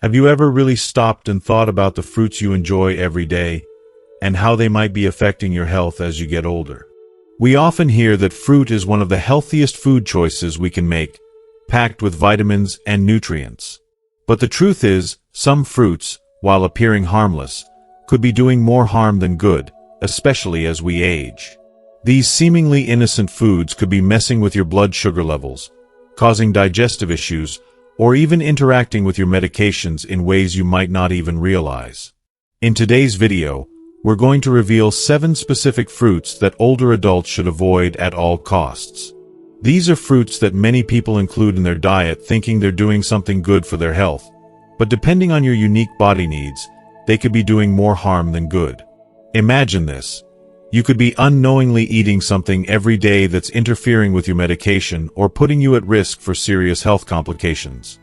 Have you ever really stopped and thought about the fruits you enjoy every day and how they might be affecting your health as you get older? We often hear that fruit is one of the healthiest food choices we can make, packed with vitamins and nutrients. But the truth is, some fruits, while appearing harmless, could be doing more harm than good, especially as we age. These seemingly innocent foods could be messing with your blood sugar levels, causing digestive issues, or even interacting with your medications in ways you might not even realize. In today's video, we're going to reveal 7 specific fruits that older adults should avoid at all costs. These are fruits that many people include in their diet thinking they're doing something good for their health, but depending on your unique body needs, they could be doing more harm than good. Imagine this. You could be unknowingly eating something every day that's interfering with your medication or putting you at risk for serious health complications.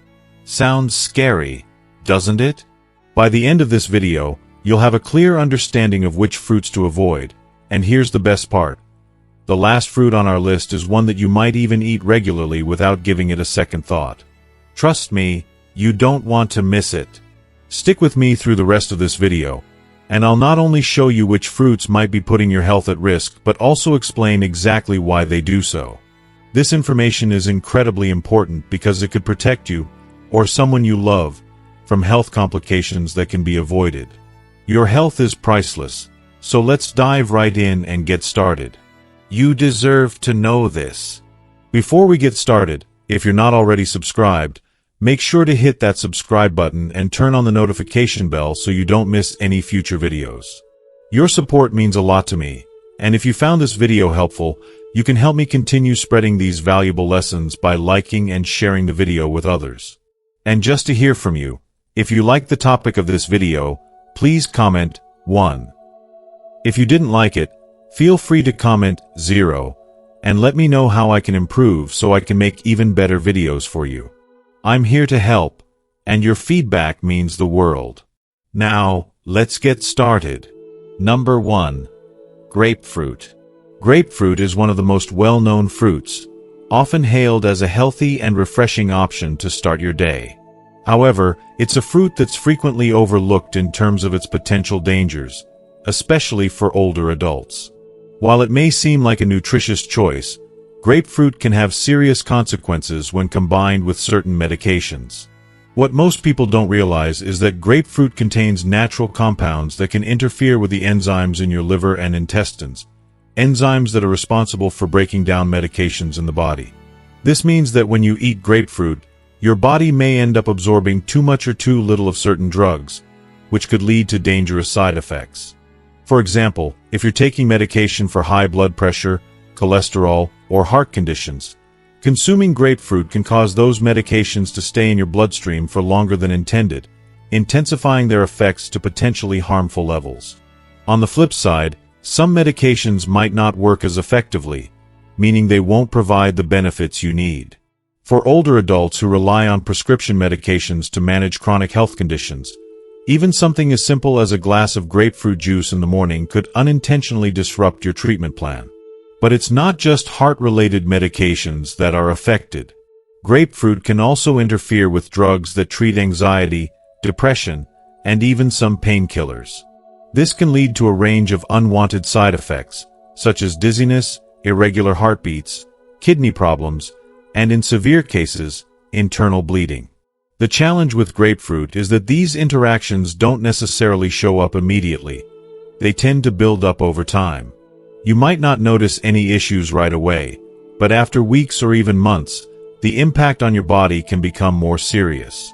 Sounds scary, doesn't it? By the end of this video, you'll have a clear understanding of which fruits to avoid, and here's the best part. The last fruit on our list is one that you might even eat regularly without giving it a second thought. Trust me, you don't want to miss it. Stick with me through the rest of this video, and I'll not only show you which fruits might be putting your health at risk, but also explain exactly why they do so. This information is incredibly important because it could protect you, or someone you love, from health complications that can be avoided. Your health is priceless, so let's dive right in and get started. You deserve to know this. Before we get started, if you're not already subscribed, make sure to hit that subscribe button and turn on the notification bell so you don't miss any future videos. Your support means a lot to me, and if you found this video helpful, you can help me continue spreading these valuable lessons by liking and sharing the video with others. And just to hear from you, if you like the topic of this video, please comment 1. If you didn't like it, feel free to comment 0, and let me know how I can improve so I can make even better videos for you. I'm here to help, and your feedback means the world. Now, let's get started. Number 1. Grapefruit. Grapefruit is one of the most well-known fruits, often hailed as a healthy and refreshing option to start your day. However, it's a fruit that's frequently overlooked in terms of its potential dangers, especially for older adults. While it may seem like a nutritious choice, grapefruit can have serious consequences when combined with certain medications. What most people don't realize is that grapefruit contains natural compounds that can interfere with the enzymes in your liver and intestines, enzymes that are responsible for breaking down medications in the body. This means that when you eat grapefruit, your body may end up absorbing too much or too little of certain drugs, which could lead to dangerous side effects. For example, if you're taking medication for high blood pressure, cholesterol, or heart conditions, consuming grapefruit can cause those medications to stay in your bloodstream for longer than intended, intensifying their effects to potentially harmful levels. On the flip side, some medications might not work as effectively, meaning they won't provide the benefits you need. For older adults who rely on prescription medications to manage chronic health conditions, even something as simple as a glass of grapefruit juice in the morning could unintentionally disrupt your treatment plan. But it's not just heart-related medications that are affected. Grapefruit can also interfere with drugs that treat anxiety, depression, and even some painkillers. This can lead to a range of unwanted side effects, such as dizziness, irregular heartbeats, kidney problems, and in severe cases, internal bleeding. The challenge with grapefruit is that these interactions don't necessarily show up immediately. They tend to build up over time. You might not notice any issues right away, but after weeks or even months, the impact on your body can become more serious.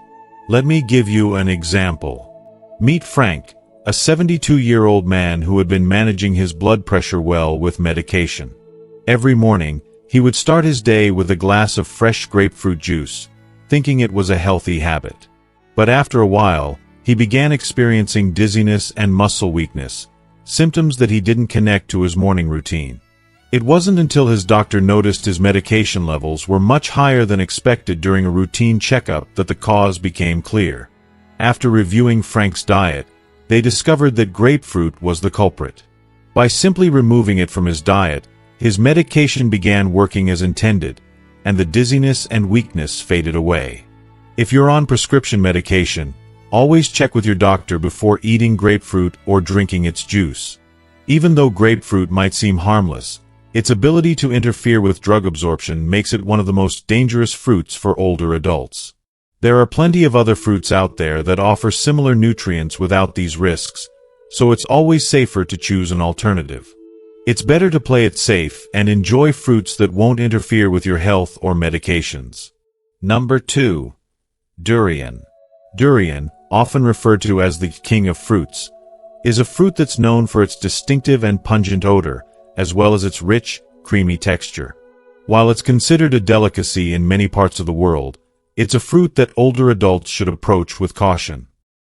Let me give you an example. Meet Frank, a 72-year-old man who had been managing his blood pressure well with medication. Every morning, he would start his day with a glass of fresh grapefruit juice, thinking it was a healthy habit. But after a while, he began experiencing dizziness and muscle weakness, symptoms that he didn't connect to his morning routine. It wasn't until his doctor noticed his medication levels were much higher than expected during a routine checkup that the cause became clear. After reviewing Frank's diet, they discovered that grapefruit was the culprit. By simply removing it from his diet, his medication began working as intended, and the dizziness and weakness faded away. If you're on prescription medication, Always check with your doctor before eating grapefruit or drinking its juice. Even though grapefruit might seem harmless, its ability to interfere with drug absorption makes it one of the most dangerous fruits for older adults. There are plenty of other fruits out there that offer similar nutrients without these risks, so it's always safer to choose an alternative. It's better to play it safe and enjoy fruits that won't interfere with your health or medications. Number 2. Durian. Durian, often referred to as the king of fruits, is a fruit that's known for its distinctive and pungent odor, as well as its rich, creamy texture. While it's considered a delicacy in many parts of the world, it's a fruit that older adults should approach with caution.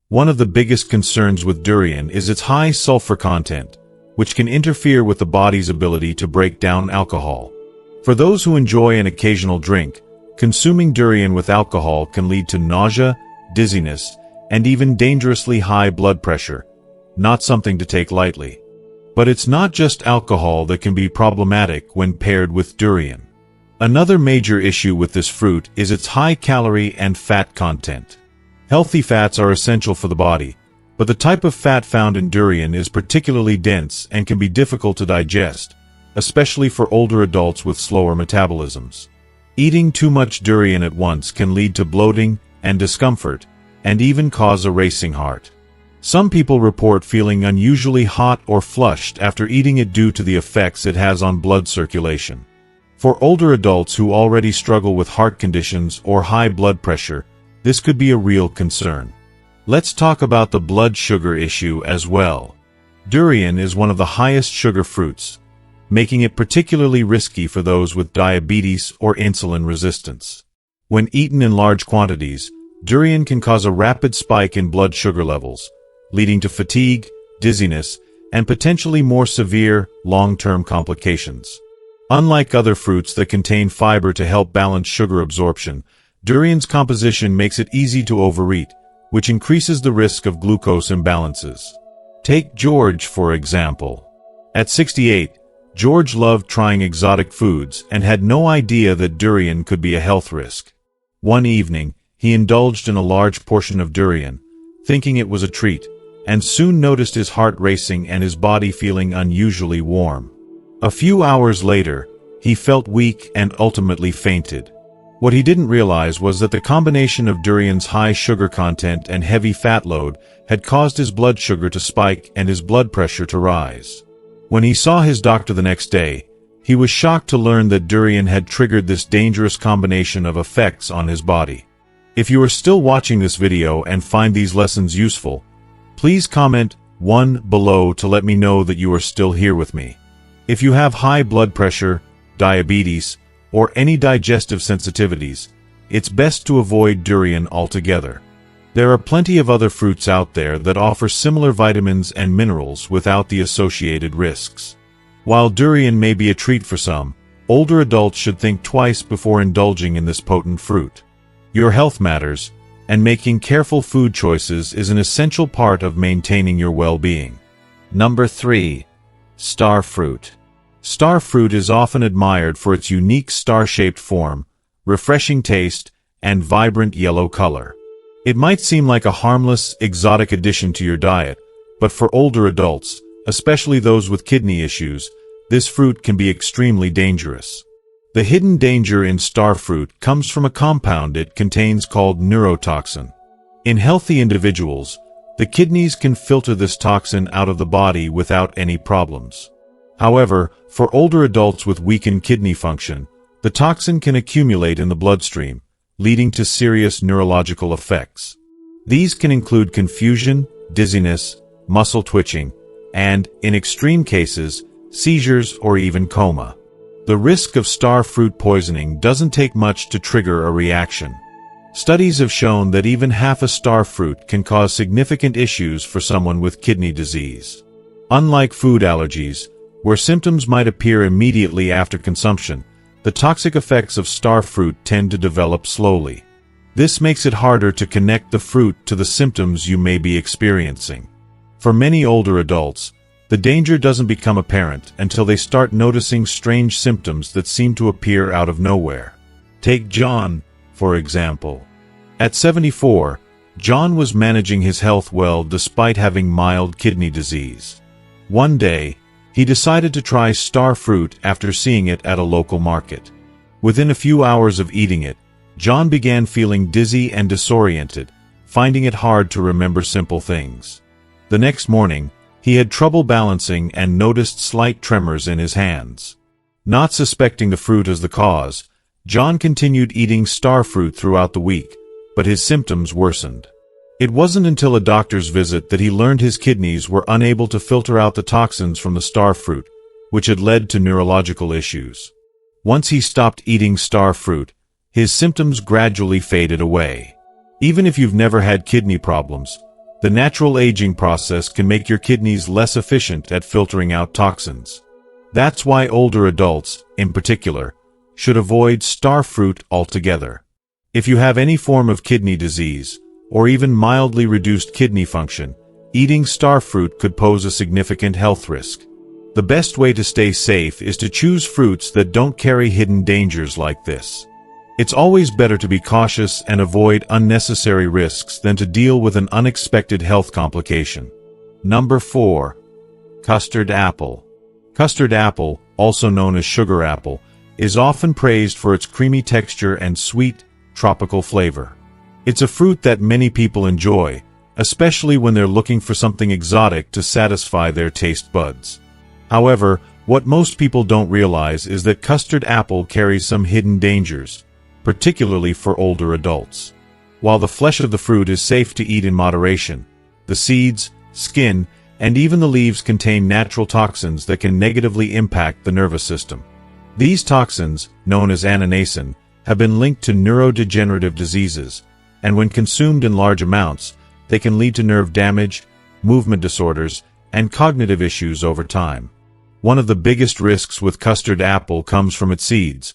One of the biggest concerns with durian is its high sulfur content, which can interfere with the body's ability to break down alcohol. For those who enjoy an occasional drink, consuming durian with alcohol can lead to nausea, dizziness, and even dangerously high blood pressure, not something to take lightly. But it's not just alcohol that can be problematic when paired with durian. Another major issue with this fruit is its high calorie and fat content. Healthy fats are essential for the body, but the type of fat found in durian is particularly dense and can be difficult to digest, especially for older adults with slower metabolisms. Eating too much durian at once can lead to bloating and discomfort, and even cause a racing heart. Some people report feeling unusually hot or flushed after eating it due to the effects it has on blood circulation. For older adults who already struggle with heart conditions or high blood pressure, this could be a real concern. Let's talk about the blood sugar issue as well. Durian is one of the highest sugar fruits, making it particularly risky for those with diabetes or insulin resistance. When eaten in large quantities, durian can cause a rapid spike in blood sugar levels, leading to fatigue, dizziness, and potentially more severe, long-term complications. Unlike other fruits that contain fiber to help balance sugar absorption, durian's composition makes it easy to overeat, which increases the risk of glucose imbalances. Take George, for example. At 68, George loved trying exotic foods and had no idea that durian could be a health risk. One evening, he indulged in a large portion of durian, thinking it was a treat, and soon noticed his heart racing and his body feeling unusually warm. A few hours later, he felt weak and ultimately fainted. What he didn't realize was that the combination of durian's high sugar content and heavy fat load had caused his blood sugar to spike and his blood pressure to rise. When he saw his doctor the next day, he was shocked to learn that durian had triggered this dangerous combination of effects on his body. If you are still watching this video and find these lessons useful, please comment 1 below to let me know that you are still here with me. If you have high blood pressure, diabetes, or any digestive sensitivities, it's best to avoid durian altogether. There are plenty of other fruits out there that offer similar vitamins and minerals without the associated risks. While durian may be a treat for some, older adults should think twice before indulging in this potent fruit. Your health matters, and making careful food choices is an essential part of maintaining your well-being. Number 3. Starfruit. Starfruit is often admired for its unique star-shaped form, refreshing taste, and vibrant yellow color. It might seem like a harmless, exotic addition to your diet, but for older adults, especially those with kidney issues, this fruit can be extremely dangerous. The hidden danger in starfruit comes from a compound it contains called neurotoxin. In healthy individuals, the kidneys can filter this toxin out of the body without any problems. However, for older adults with weakened kidney function, the toxin can accumulate in the bloodstream, leading to serious neurological effects. These can include confusion, dizziness, muscle twitching, and, in extreme cases, seizures or even coma. The risk of starfruit poisoning doesn't take much to trigger a reaction. Studies have shown that even half a starfruit can cause significant issues for someone with kidney disease. Unlike food allergies, where symptoms might appear immediately after consumption, the toxic effects of starfruit tend to develop slowly. This makes it harder to connect the fruit to the symptoms you may be experiencing. For many older adults, the danger doesn't become apparent until they start noticing strange symptoms that seem to appear out of nowhere. Take John, for example. At 74, John was managing his health well despite having mild kidney disease. One day, he decided to try Starfruit after seeing it at a local market. Within a few hours of eating it, John began feeling dizzy and disoriented, finding it hard to remember simple things. The next morning, he had trouble balancing and noticed slight tremors in his hands. Not suspecting the fruit as the cause, John continued eating Starfruit throughout the week, but his symptoms worsened. It wasn't until a doctor's visit that he learned his kidneys were unable to filter out the toxins from the Starfruit, which had led to neurological issues. Once he stopped eating Starfruit, his symptoms gradually faded away. Even if you've never had kidney problems, the natural aging process can make your kidneys less efficient at filtering out toxins. That's why older adults, in particular, should avoid Starfruit altogether. If you have any form of kidney disease, or even mildly reduced kidney function, eating Starfruit could pose a significant health risk. The best way to stay safe is to choose fruits that don't carry hidden dangers like this. It's always better to be cautious and avoid unnecessary risks than to deal with an unexpected health complication. Number 4. Custard apple. Custard apple, also known as sugar apple, is often praised for its creamy texture and sweet, tropical flavor. It's a fruit that many people enjoy, especially when they're looking for something exotic to satisfy their taste buds. However, what most people don't realize is that custard apple carries some hidden dangers, particularly for older adults. While the flesh of the fruit is safe to eat in moderation, the seeds, skin, and even the leaves contain natural toxins that can negatively impact the nervous system. These toxins, known as annonacin, have been linked to neurodegenerative diseases, and when consumed in large amounts, they can lead to nerve damage, movement disorders, and cognitive issues over time. One of the biggest risks with custard apple comes from its seeds,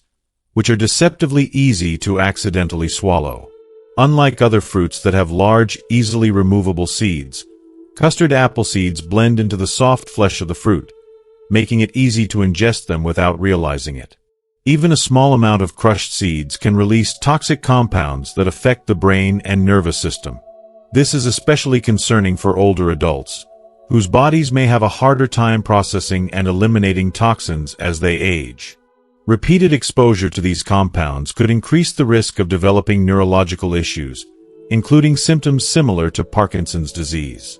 which are deceptively easy to accidentally swallow. Unlike other fruits that have large, easily removable seeds, custard apple seeds blend into the soft flesh of the fruit, making it easy to ingest them without realizing it. Even a small amount of crushed seeds can release toxic compounds that affect the brain and nervous system. This is especially concerning for older adults, whose bodies may have a harder time processing and eliminating toxins as they age. Repeated exposure to these compounds could increase the risk of developing neurological issues, including symptoms similar to Parkinson's disease.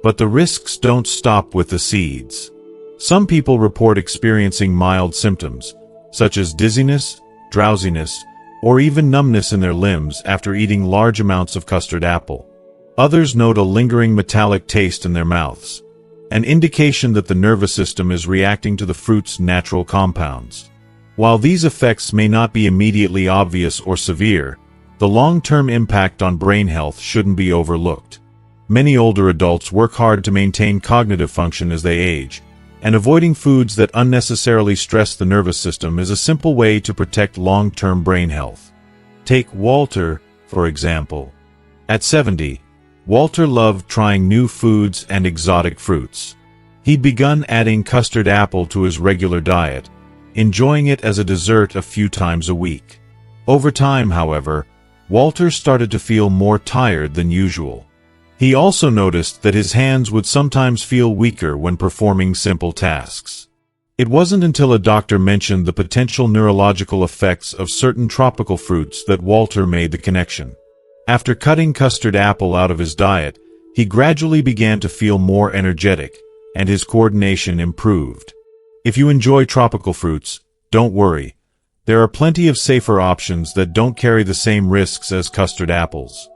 But the risks don't stop with the seeds. Some people report experiencing mild symptoms, such as dizziness, drowsiness, or even numbness in their limbs after eating large amounts of custard apple. Others note a lingering metallic taste in their mouths, an indication that the nervous system is reacting to the fruit's natural compounds. While these effects may not be immediately obvious or severe, the long-term impact on brain health shouldn't be overlooked. Many older adults work hard to maintain cognitive function as they age, and avoiding foods that unnecessarily stress the nervous system is a simple way to protect long-term brain health. Take Walter, for example. At 70, Walter loved trying new foods and exotic fruits. He'd begun adding custard apple to his regular diet, enjoying it as a dessert a few times a week. Over time, however, Walter started to feel more tired than usual. He also noticed that his hands would sometimes feel weaker when performing simple tasks. It wasn't until a doctor mentioned the potential neurological effects of certain tropical fruits that Walter made the connection. After cutting custard apple out of his diet, he gradually began to feel more energetic, and his coordination improved. If you enjoy tropical fruits, don't worry. There are plenty of safer options that don't carry the same risks as custard apples.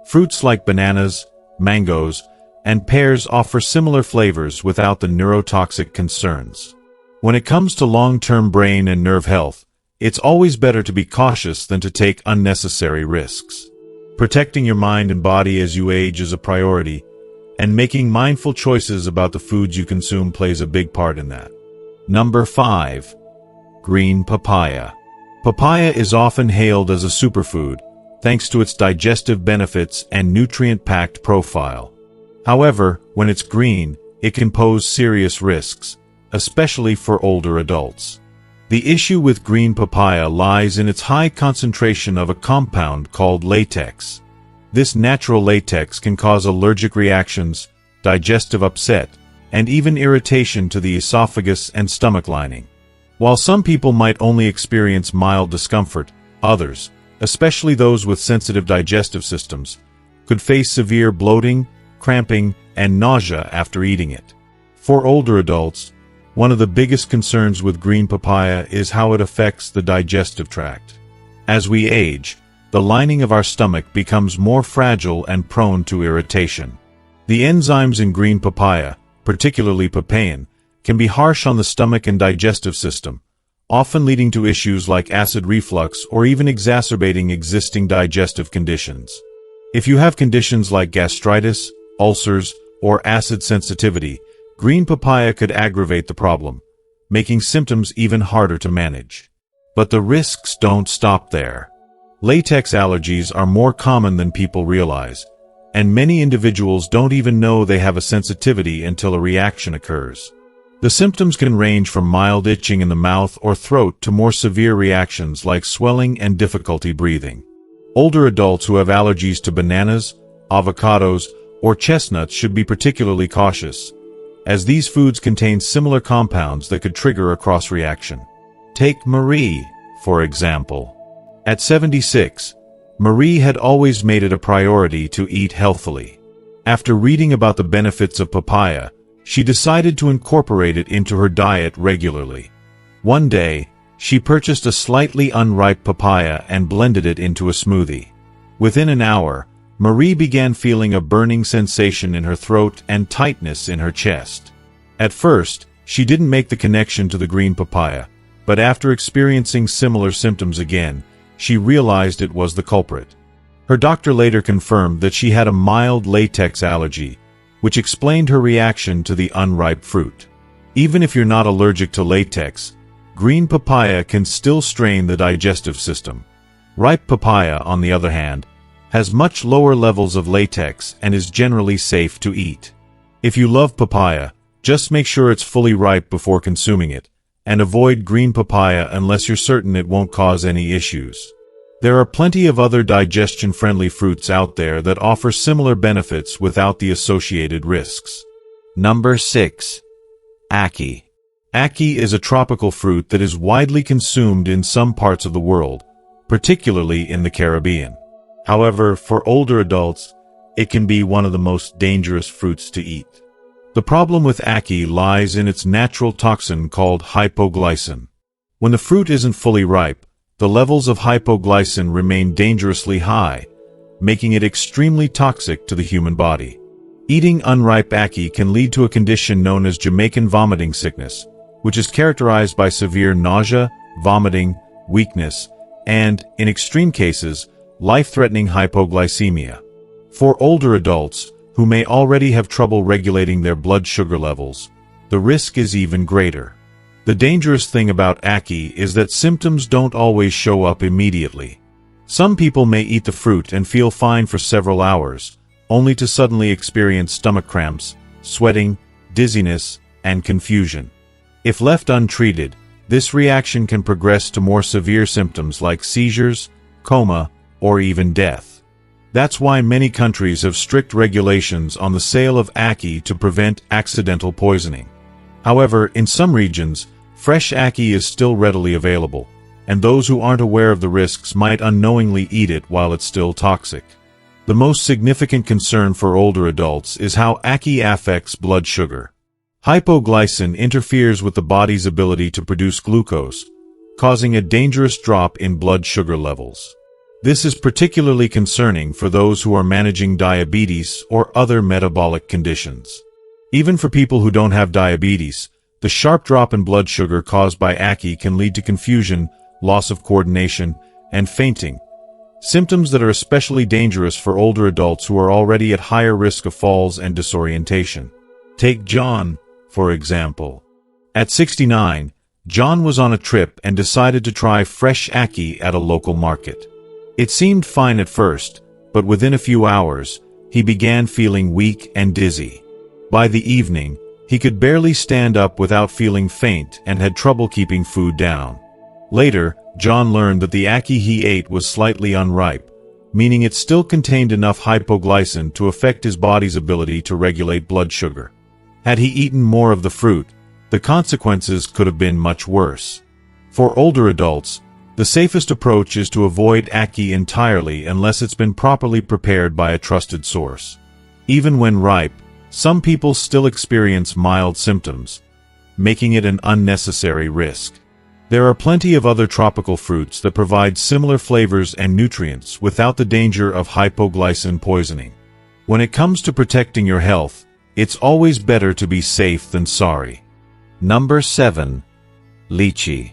Fruits like bananas, mangoes, and pears offer similar flavors without the neurotoxic concerns. When it comes to long-term brain and nerve health, it's always better to be cautious than to take unnecessary risks. Protecting your mind and body as you age is a priority, and making mindful choices about the foods you consume plays a big part in that. Number 5. Green papaya. Papaya is often hailed as a superfood, thanks to its digestive benefits and nutrient-packed profile. However, when it's green, it can pose serious risks, especially for older adults. The issue with green papaya lies in its high concentration of a compound called latex. This natural latex can cause allergic reactions, digestive upset, and even irritation to the esophagus and stomach lining. While some people might only experience mild discomfort, others, especially those with sensitive digestive systems, could face severe bloating, cramping, and nausea after eating it. For older adults, one of the biggest concerns with green papaya is how it affects the digestive tract. As we age, the lining of our stomach becomes more fragile and prone to irritation. The enzymes in green papaya, particularly papain, can be harsh on the stomach and digestive system, often leading to issues like acid reflux or even exacerbating existing digestive conditions. If you have conditions like gastritis, ulcers, or acid sensitivity, green papaya could aggravate the problem, making symptoms even harder to manage. But the risks don't stop there. Latex allergies are more common than people realize, and many individuals don't even know they have a sensitivity until a reaction occurs. The symptoms can range from mild itching in the mouth or throat to more severe reactions like swelling and difficulty breathing. Older adults who have allergies to bananas, avocados, or chestnuts should be particularly cautious, as these foods contain similar compounds that could trigger a cross-reaction. Take Marie, for example. At 76, Marie had always made it a priority to eat healthily. After reading about the benefits of papaya, she decided to incorporate it into her diet regularly. One day, she purchased a slightly unripe papaya and blended it into a smoothie. Within an hour, Marie began feeling a burning sensation in her throat and tightness in her chest. At first, she didn't make the connection to the green papaya, but after experiencing similar symptoms again, she realized it was the culprit. Her doctor later confirmed that she had a mild latex allergy, which explained her reaction to the unripe fruit. Even if you're not allergic to latex, green papaya can still strain the digestive system. Ripe papaya, on the other hand, has much lower levels of latex and is generally safe to eat. If you love papaya, just make sure it's fully ripe before consuming it, and avoid green papaya unless you're certain it won't cause any issues. There are plenty of other digestion-friendly fruits out there that offer similar benefits without the associated risks. Number 6. Ackee. Ackee is a tropical fruit that is widely consumed in some parts of the world, particularly in the Caribbean. However, for older adults, it can be one of the most dangerous fruits to eat. The problem with ackee lies in its natural toxin called hypoglycin. When the fruit isn't fully ripe, the levels of hypoglycin remain dangerously high, making it extremely toxic to the human body. Eating unripe ackee can lead to a condition known as Jamaican vomiting sickness, which is characterized by severe nausea, vomiting, weakness, and, in extreme cases, life-threatening hypoglycemia. For older adults, who may already have trouble regulating their blood sugar levels, the risk is even greater. The dangerous thing about ackee is that symptoms don't always show up immediately. Some people may eat the fruit and feel fine for several hours, only to suddenly experience stomach cramps, sweating, dizziness, and confusion. If left untreated, this reaction can progress to more severe symptoms like seizures, coma, or even death. That's why many countries have strict regulations on the sale of ackee to prevent accidental poisoning. However, in some regions, fresh ackee is still readily available, and those who aren't aware of the risks might unknowingly eat it while it's still toxic. The most significant concern for older adults is how ackee affects blood sugar. Hypoglycin interferes with the body's ability to produce glucose, causing a dangerous drop in blood sugar levels. This is particularly concerning for those who are managing diabetes or other metabolic conditions. Even for people who don't have diabetes, the sharp drop in blood sugar caused by ackee can lead to confusion, loss of coordination, and fainting, symptoms that are especially dangerous for older adults who are already at higher risk of falls and disorientation. Take John, for example. At 69, John was on a trip and decided to try fresh ackee at a local market. It seemed fine at first, but within a few hours, he began feeling weak and dizzy. By the evening, he could barely stand up without feeling faint and had trouble keeping food down. Later, John learned that the ackee he ate was slightly unripe, meaning it still contained enough hypoglycin to affect his body's ability to regulate blood sugar. Had he eaten more of the fruit, the consequences could have been much worse. For older adults, the safest approach is to avoid Ackee entirely unless it's been properly prepared by a trusted source. Even when ripe, some people still experience mild symptoms, making it an unnecessary risk. There are plenty of other tropical fruits that provide similar flavors and nutrients without the danger of hypoglycin poisoning. When it comes to protecting your health, it's always better to be safe than sorry. Number 7. Lychee.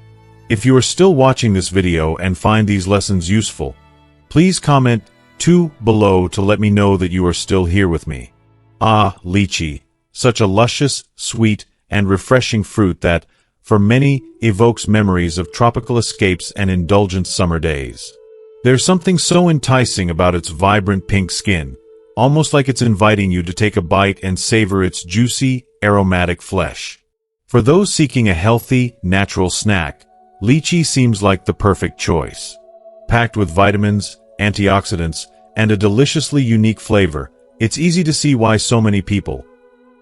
If you are still watching this video and find these lessons useful, please comment 2 below to let me know that you are still here with me. Lychee, such a luscious, sweet, and refreshing fruit that, for many, evokes memories of tropical escapes and indulgent summer days. There's something so enticing about its vibrant pink skin, almost like it's inviting you to take a bite and savor its juicy, aromatic flesh. For those seeking a healthy, natural snack, lychee seems like the perfect choice. Packed with vitamins, antioxidants, and a deliciously unique flavor, it's easy to see why so many people,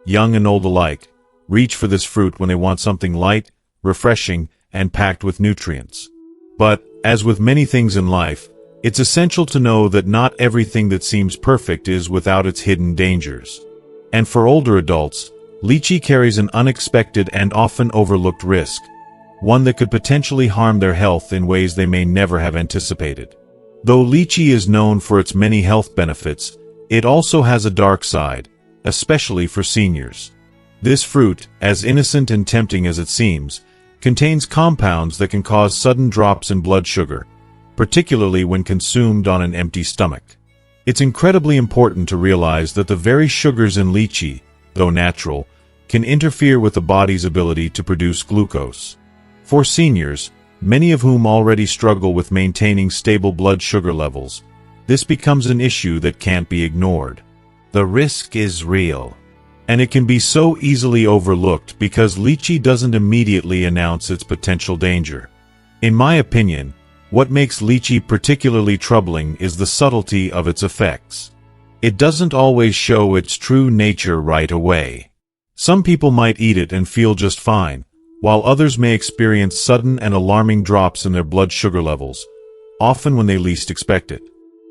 young and old alike, reach for this fruit when they want something light, refreshing, and packed with nutrients. But, as with many things in life, it's essential to know that not everything that seems perfect is without its hidden dangers. And for older adults, lychee carries an unexpected and often overlooked risk, one that could potentially harm their health in ways they may never have anticipated. Though lychee is known for its many health benefits, it also has a dark side, especially for seniors. This fruit, as innocent and tempting as it seems, contains compounds that can cause sudden drops in blood sugar, particularly when consumed on an empty stomach. It's incredibly important to realize that the very sugars in lychee, though natural, can interfere with the body's ability to produce glucose. For seniors, many of whom already struggle with maintaining stable blood sugar levels, this becomes an issue that can't be ignored. The risk is real. And it can be so easily overlooked because lychee doesn't immediately announce its potential danger. In my opinion, what makes lychee particularly troubling is the subtlety of its effects. It doesn't always show its true nature right away. Some people might eat it and feel just fine, while others may experience sudden and alarming drops in their blood sugar levels, often when they least expect it.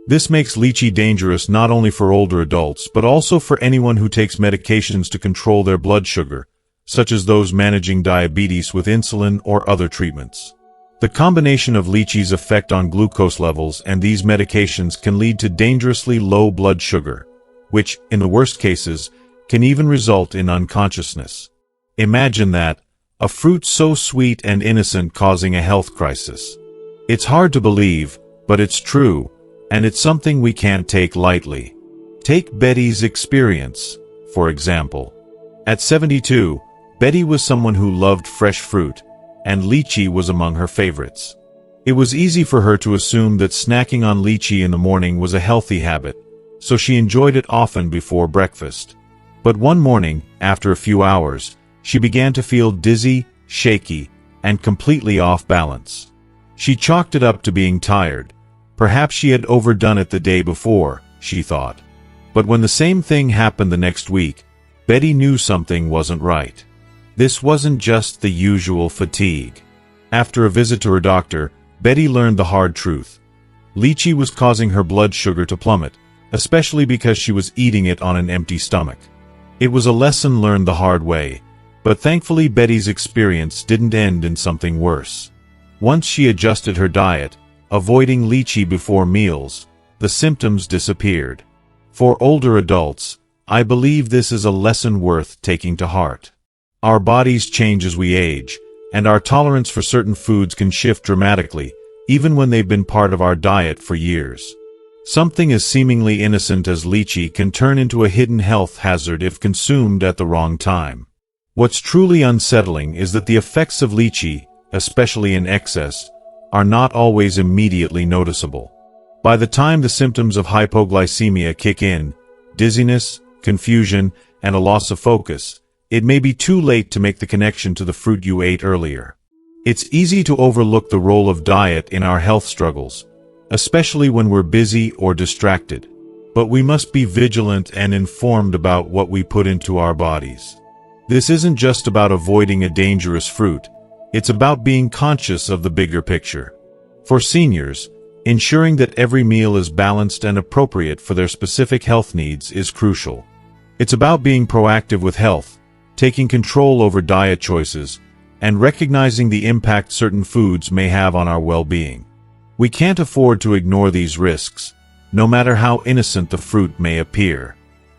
This makes lychee dangerous not only for older adults but also for anyone who takes medications to control their blood sugar, such as those managing diabetes with insulin or other treatments. The combination of lychee's effect on glucose levels and these medications can lead to dangerously low blood sugar, which, in the worst cases, can even result in unconsciousness. Imagine that, a fruit so sweet and innocent causing a health crisis. It's hard to believe, but it's true. And it's something we can't take lightly. Take Betty's experience, for example. At 72, Betty was someone who loved fresh fruit, and lychee was among her favorites. It was easy for her to assume that snacking on lychee in the morning was a healthy habit, so she enjoyed it often before breakfast. But one morning, after a few hours, she began to feel dizzy, shaky, and completely off balance. She chalked it up to being tired. Perhaps she had overdone it the day before, she thought. But when the same thing happened the next week, Betty knew something wasn't right. This wasn't just the usual fatigue. After a visit to her doctor, Betty learned the hard truth. Lychee was causing her blood sugar to plummet, especially because she was eating it on an empty stomach. It was a lesson learned the hard way, but thankfully Betty's experience didn't end in something worse. Once she adjusted her diet, avoiding lychee before meals, the symptoms disappeared. For older adults, I believe this is a lesson worth taking to heart. Our bodies change as we age, and our tolerance for certain foods can shift dramatically, even when they've been part of our diet for years. Something as seemingly innocent as lychee can turn into a hidden health hazard if consumed at the wrong time. What's truly unsettling is that the effects of lychee, especially in excess, are not always immediately noticeable. By the time the symptoms of hypoglycemia kick in, dizziness, confusion, and a loss of focus, it may be too late to make the connection to the fruit you ate earlier. It's easy to overlook the role of diet in our health struggles, especially when we're busy or distracted. But we must be vigilant and informed about what we put into our bodies. This isn't just about avoiding a dangerous fruit, it's about being conscious of the bigger picture. For seniors, ensuring that every meal is balanced and appropriate for their specific health needs is crucial. It's about being proactive with health, taking control over diet choices, and recognizing the impact certain foods may have on our well-being. We can't afford to ignore these risks, no matter how innocent the fruit may appear.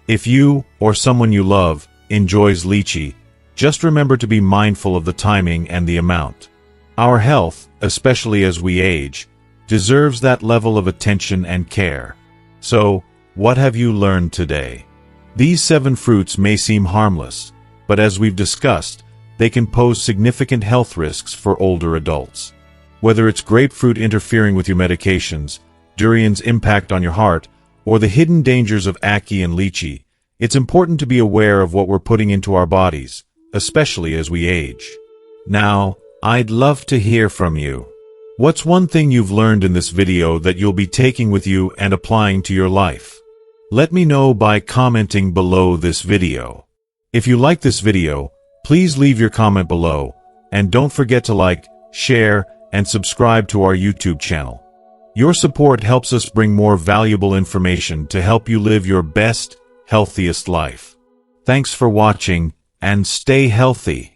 If you, or someone you love, enjoys lychee, just remember to be mindful of the timing and the amount. Our health, especially as we age, deserves that level of attention and care. So, what have you learned today? These 7 fruits may seem harmless, but as we've discussed, they can pose significant health risks for older adults. Whether it's grapefruit interfering with your medications, durian's impact on your heart, or the hidden dangers of ackee and lychee, it's important to be aware of what we're putting into our bodies, especially as we age. Now, I'd love to hear from you. What's one thing you've learned in this video that you'll be taking with you and applying to your life? Let me know by commenting below this video. If you like this video, please leave your comment below, and don't forget to like, share, and subscribe to our YouTube channel. Your support helps us bring more valuable information to help you live your best, healthiest life. Thanks for watching, and stay healthy.